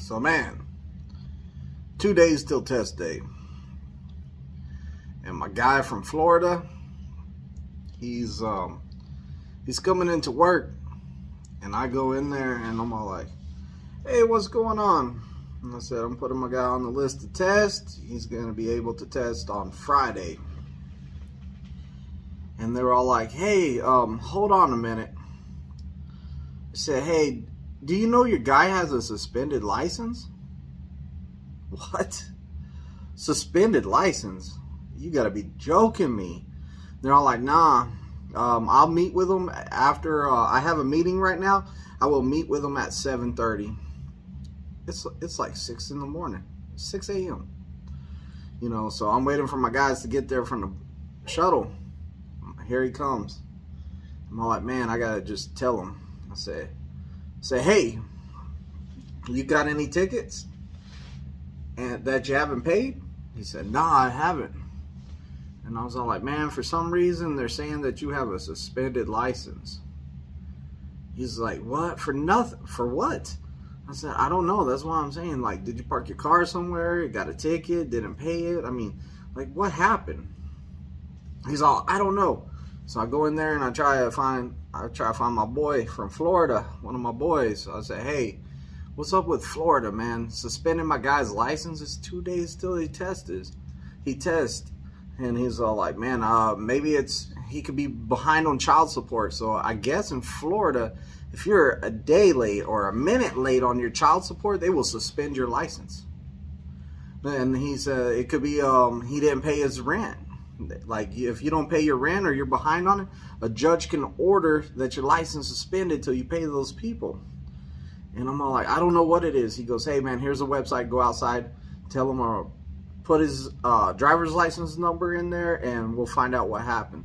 So man, 2 days till test day. And my guy from Florida, he's coming into work, and I go in there and I'm all like, hey, what's going on? And I said, I'm putting my guy on the list to test. He's going to be able to test on Friday. And they're all like, hey, hold on a minute. I said, hey, do you know your guy has a suspended license? What? Suspended license? You gotta be joking me. They're all like, nah, I'll meet with them after I have a meeting right now. I will meet with them at 7:30. It's like 6 in the morning, 6 a.m. You know, so I'm waiting for my guys to get there from the shuttle. Here he comes. I'm all like, man, I gotta just tell him. I say, hey, you got any tickets and that you haven't paid? He said, nah, I haven't. And I was all like, man, for some reason they're saying that you have a suspended license. He's like, what? For nothing? For what? I said, I don't know. That's why I'm saying, like, did you park your car somewhere? You got a ticket, didn't pay it? I mean, like, what happened? He's all, I don't know. So I go in there and I try to find my boy from Florida, one of my boys. So I say, hey, what's up with Florida, man? Suspending my guy's license. It's 2 days till he tests. And he's all like, man, maybe he could be behind on child support. So I guess in Florida, if you're a day late or a minute late on your child support, they will suspend your license. And he said it could be he didn't pay his rent. Like, if you don't pay your rent or you're behind on it, a judge can order that your license suspended till you pay those people. And I'm all like, I don't know what it is. He goes, hey man, here's a website. Go outside, tell him put his driver's license number in there, and we'll find out what happened.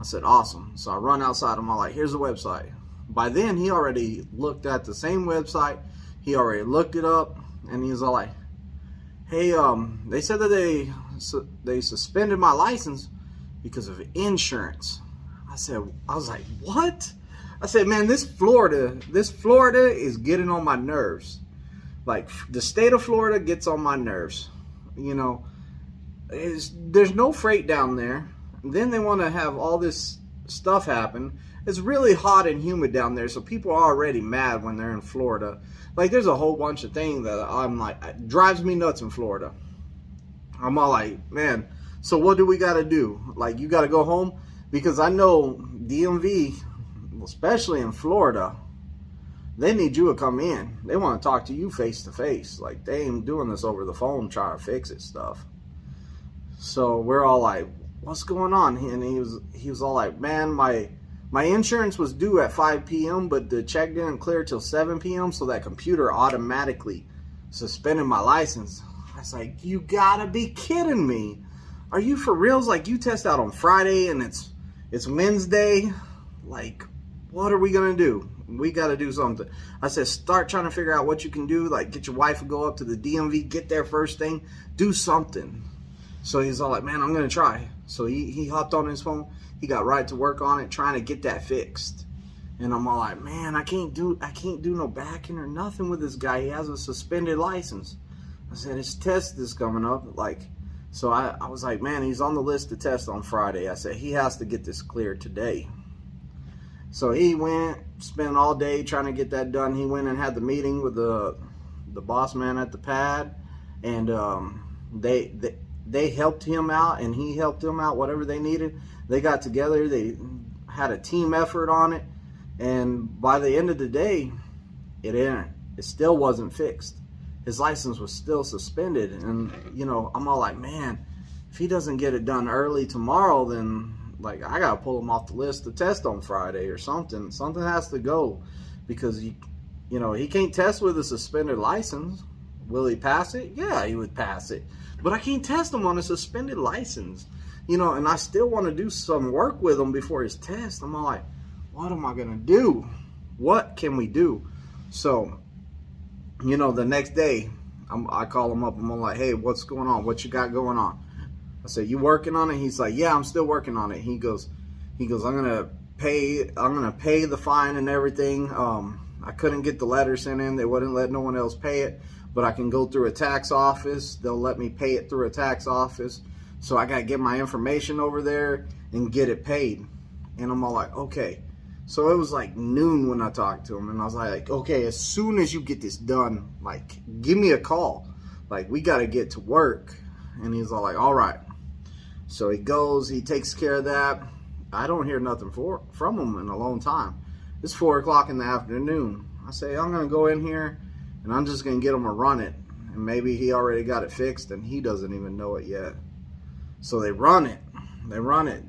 I said, awesome. So I run outside. I'm all like, here's the website. By then, he already looked at the same website. He already looked it up, and he was all like, hey, they said that they suspended my license because of insurance. I was like, what? I said, man, this Florida is getting on my nerves. Like, the state of Florida gets on my nerves. You know, there's no freight down there. Then they want to have all this stuff happen. It's really hot and humid down there, so people are already mad when they're in Florida. Like, there's a whole bunch of things that I'm like, it drives me nuts in Florida. I'm all like, man, so what do we got to do? Like, you got to go home? Because I know DMV, especially in Florida, they need you to come in. They want to talk to you face to face. Like, they ain't doing this over the phone trying to fix it stuff. So we're all like, what's going on? And he was all like, man, my insurance was due at 5 p.m., but the check didn't clear till 7 p.m., so that computer automatically suspended my license. I was like, you gotta be kidding me. Are you for reals? Like, you test out on Friday and it's Wednesday? Like, what are we gonna do? We got to do something. I said, start trying to figure out what you can do. Like, get your wife to go up to the DMV, get there first thing, do something. So he's all like, man, I'm going to try. So he hopped on his phone. He got right to work on it, trying to get that fixed. And I'm all like, man, I can't do no backing or nothing with this guy. He has a suspended license. I said, his test is coming up. Like, so I was like, man, he's on the list to test on Friday. I said, he has to get this cleared today. So he went, spent all day trying to get that done. He went and had the meeting with the boss man at the pad, and they helped him out, and he helped them out, whatever they needed. They got together, they had a team effort on it, and by the end of the day, it still wasn't fixed. His license was still suspended, and you know, I'm all like, man, if he doesn't get it done early tomorrow, then like, I gotta pull him off the list to test on Friday or something. Something has to go, because you know, he can't test with a suspended license. Will he pass it? Yeah, he would pass it. But I can't test him on a suspended license. You know, and I still want to do some work with him before his test. I'm all like, what am I gonna do? What can we do? So, you know, the next day, I call him up. I'm all like, hey, what's going on? What you got going on? I said, you working on it? He's like, yeah, I'm still working on it. He goes, I'm gonna pay the fine and everything. I couldn't get the letter sent in. They wouldn't let no one else pay it. but I can go through a tax office. They'll let me pay it through a tax office. So I got to get my information over there and get it paid. And I'm all like, okay. So it was like noon when I talked to him, and I was like, okay, as soon as you get this done, like, give me a call. Like, we got to get to work. And he's all like, all right. So he goes, he takes care of that. I don't hear nothing from him in a long time. It's 4 o'clock in the afternoon. I say, I'm going to go in here, and I'm just going to get him to run it. And maybe he already got it fixed, and he doesn't even know it yet. So they run it. They run it.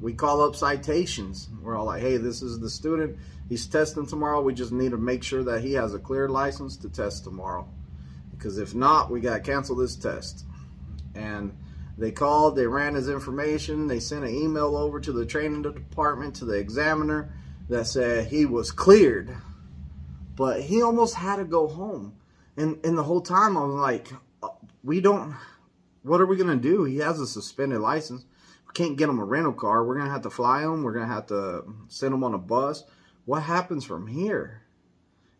We call up citations. We're all like, hey, this is the student. He's testing tomorrow. We just need to make sure that he has a clear license to test tomorrow. Because if not, we got to cancel this test. And they called, they ran his information, they sent an email over to the training department, to the examiner, that said he was cleared. But he almost had to go home. And the whole time I was like, what are we going to do? He has a suspended license. We can't get him a rental car. We're going to have to fly him. We're going to have to send him on a bus. What happens from here?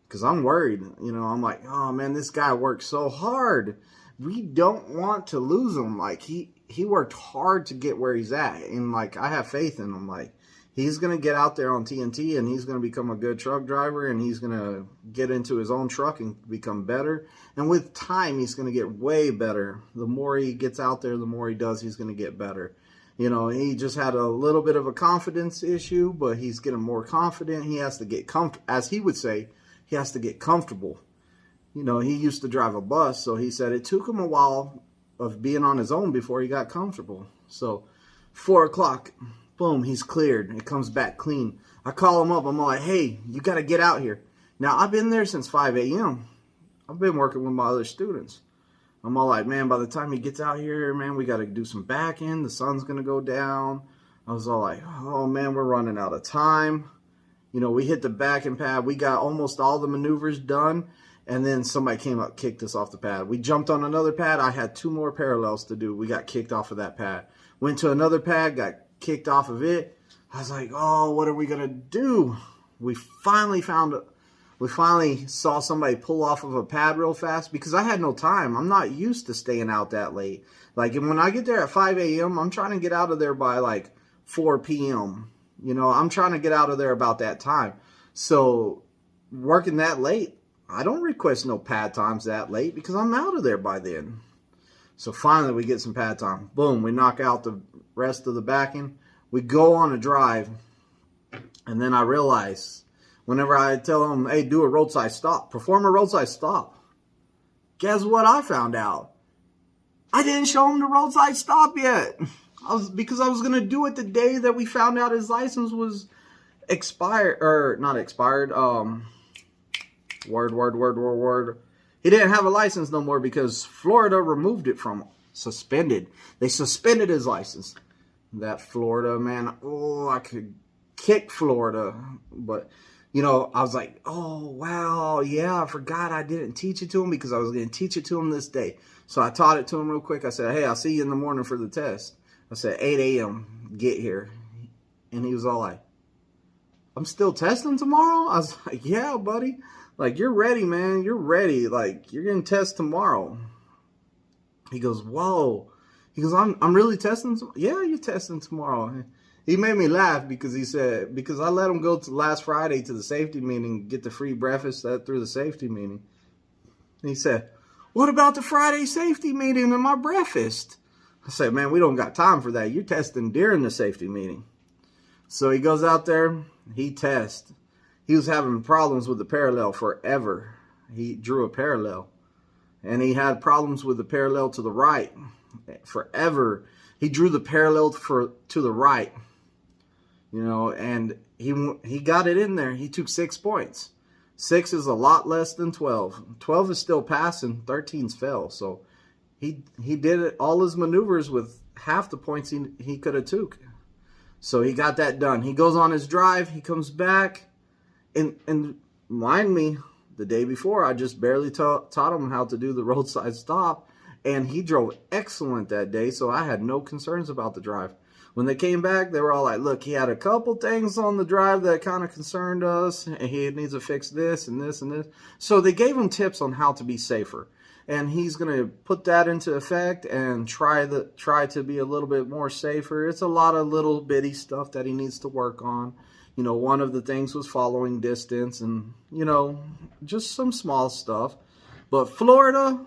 Because I'm worried. You know, I'm like, oh man, this guy worked so hard. We don't want to lose him. Like, he worked hard to get where he's at. And like, I have faith in him. Like, he's going to get out there on TNT and he's going to become a good truck driver, and he's going to get into his own truck and become better. And with time, he's going to get way better. The more he gets out there, the more he does, he's going to get better. You know, he just had a little bit of a confidence issue, but he's getting more confident. He has to get comfortable, as he would say, he has to get comfortable. You know, he used to drive a bus, so he said it took him a while of being on his own before he got comfortable. So 4 o'clock, boom, he's cleared. It comes back clean. I call him up. I'm like, hey, you got to get out here. Now, I've been there since 5 a.m. I've been working with my other students. I'm all like, man, by the time he gets out here, man, we got to do some back end. The sun's going to go down. I was all like, oh, man, we're running out of time. You know, we hit the back end pad. We got almost all the maneuvers done. And then somebody came up, kicked us off the pad. We jumped on another pad. I had 2 more parallels to do. We got kicked off of that pad. Went to another pad, got kicked off of it. I was like, oh, what are we going to do? We finally saw somebody pull off of a pad real fast, because I had no time. I'm not used to staying out that late. Like, and when I get there at 5 a.m., I'm trying to get out of there by like 4 p.m. You know, I'm trying to get out of there about that time. So working that late, I don't request no pad times that late because I'm out of there by then. So finally we get some pad time. Boom, we knock out the rest of the backing. We go on a drive, and then I realize whenever I tell them, hey, do a roadside stop, perform a roadside stop, guess what I found out? I didn't show him the roadside stop yet. Because I was going to do it the day that we found out his license was expired, or not expired, He didn't have a license no more because Florida removed it from him. Suspended. They suspended his license. That Florida, man, oh, I could kick Florida. But, you know, I was like, oh, wow, yeah, I forgot I didn't teach it to him because I was going to teach it to him this day. So I taught it to him real quick. I said, hey, I'll see you in the morning for the test. I said, 8 a.m., get here. And he was all like, I'm still testing tomorrow? I was like, yeah, buddy. Like, you're ready, man. You're ready. Like, you're going to test tomorrow. He goes, whoa. He goes, I'm really testing? Yeah, you're testing tomorrow. He made me laugh because he said, because I let him go to last Friday to the safety meeting, get the free breakfast through the safety meeting. And he said, what about the Friday safety meeting and my breakfast? I said, man, we don't got time for that. You're testing during the safety meeting. So he goes out there, he tests. He was having problems with the parallel forever. He drew a parallel. And he had problems with the parallel to the right forever. He drew the parallel to the right. You know, and he got it in there. He took 6 points. 6 is a lot less than 12. 12 is still passing. 13's fail. So he did it, all his maneuvers with half the points he could have took. So he got that done. He goes on his drive. He comes back. And mind me, the day before, I just barely taught him how to do the roadside stop. And he drove excellent that day, so I had no concerns about the drive. When they came back, they were all like, look, he had a couple things on the drive that kind of concerned us, and he needs to fix this and this and this. So they gave him tips on how to be safer. And he's going to put that into effect and try to be a little bit more safer. It's a lot of little bitty stuff that he needs to work on. You know, one of the things was following distance and, you know, just some small stuff. But Florida,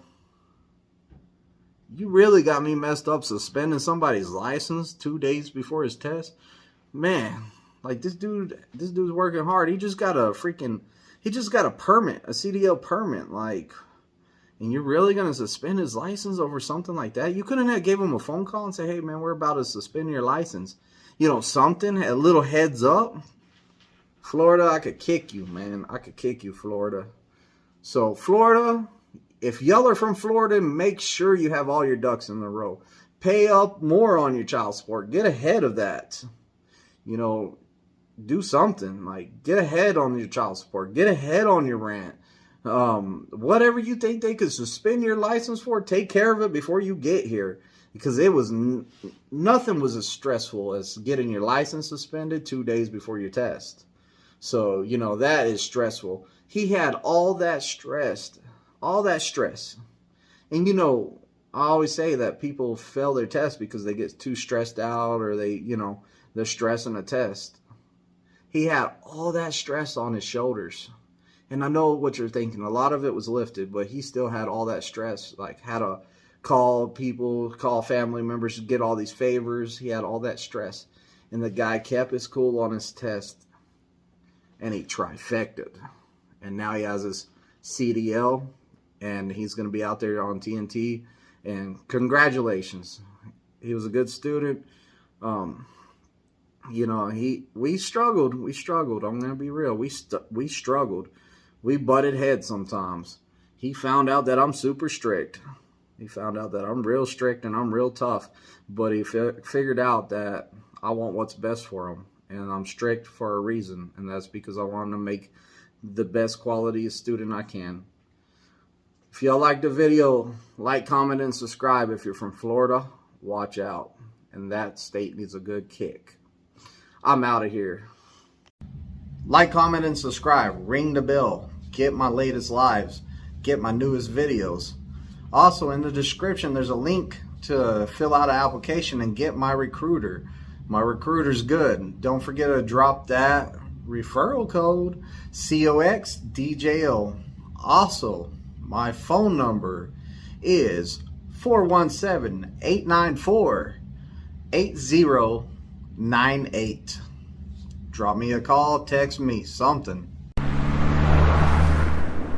you really got me messed up suspending somebody's license 2 days before his test. Man, like this dude's working hard. He just got a permit, a CDL permit, like, and you're really going to suspend his license over something like that? You couldn't have gave him a phone call and say, hey man, we're about to suspend your license. You know, something, a little heads up. Florida, I could kick you, man. I could kick you, Florida. So Florida, if y'all are from Florida, make sure you have all your ducks in a row. Pay up more on your child support. Get ahead of that. You know, do something. Like, get ahead on your child support. Get ahead on your rent. Whatever you think they could suspend your license for, take care of it before you get here. Because it was nothing was as stressful as getting your license suspended 2 days before your test. So, you know, that is stressful. He had all that stress. And, you know, I always say that people fail their test because they get too stressed out or they, you know, they're stressing a test. He had all that stress on his shoulders. And I know what you're thinking. A lot of it was lifted, but he still had all that stress. Like, had to call people, call family members to get all these favors. He had all that stress. And the guy kept his cool on his test. And he trifected. And now he has his CDL. And he's going to be out there on TNT. And congratulations. He was a good student. You know, we struggled. I'm going to be real. We struggled. We butted heads sometimes. He found out that I'm super strict. He found out that I'm real strict and I'm real tough. But he figured out that I want what's best for him. And I'm strict for a reason. And that's because I want him to make the best quality student I can. If y'all like the video, like, comment, and subscribe. If you're from Florida, watch out. And that state needs a good kick. I'm out of here. Like, comment, and subscribe. Ring the bell. Get my latest lives. Get my newest videos. Also, in the description, there's a link to fill out an application and get my recruiter. My recruiter's good. Don't forget to drop that referral code, COXDJO. Also, my phone number is 417-894-8098. Drop me a call, text me, something.